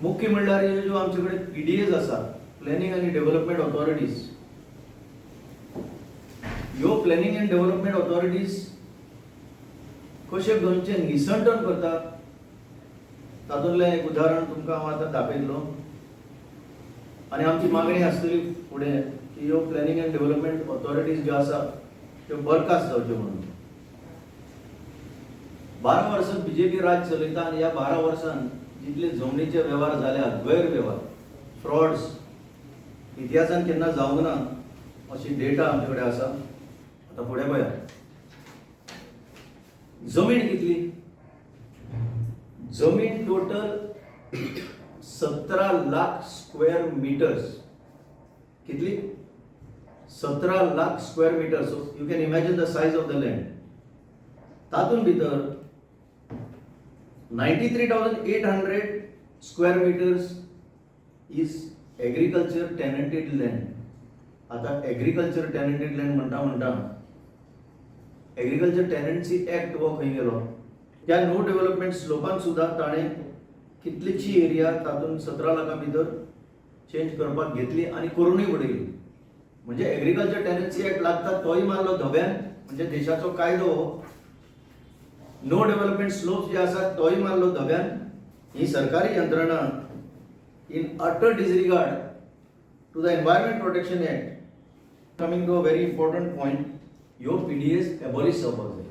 मुख्य म्हणल्यार ह्यो ज्यो आमचे कडेन पीडीएज आसा, प्लॅनिंग आनी डेव्हलपमेंट ऑथॉरिटीज, ह्यो प्लॅनिंग एंड डेव्हलपमेंट ऑथॉरिटीज कशे गोंयचे निसंटन करता तातूंतलें एक उदाहरण तुमकां हांव आतां दाखयतलो. आनी आमची मागणी आसतली फुडें की ह्यो प्लॅनिंग एंड डेव्हलपमेंट ऑथॉरिटीज ज्यो आसा त्यो बरखास्त जावच्यो म्हणून. 12 वर्सां बीजेपी राज चलयता आनी ह्या 12 वर्सांत जितले जमनीचे वेव्हार जाल्यात, गैरवेव्हार, फ्रॉड्स इतिहासान केन्ना जावंक ना अशी डेटा आमचे कडेन आसा. आतां फुडें पळयात. जमीन कितली? जमीन टोटल 17 लाख स्क्वेअर मिटर्स. कितली? 17 lakh square metres. So you can imagine the size of the land. तातूंत भितर 93,800 square metres is agriculture tenanted land. आता एग्रीकल्चर टेनंटेड लँड म्हणटा एग्रीकल्चर टेनन्सी एक्ट हो खंय गेलो. त्या नो डेव्हलपमेंट स्लोपान सुद्धा ताणें कितलीशी एरिया तातूंत 17 लाखां भितर चेंज करपाक घेतली आनी करूनय उडयली. म्हणजे एग्रीकल्चर टेनन्सी एक्ट लागता तोय मारलो धब्यान. म्हणजे देशाचो कायदो नो डेव्हलपमेंट स्लोप्स जे आसा तोय मारलो धब्यान. ही सरकारी यंत्रणा in utter disregard to the environment protection act. Coming to a very important point, ह्यो पीडीएस एबॉलिश जावपाक जाय.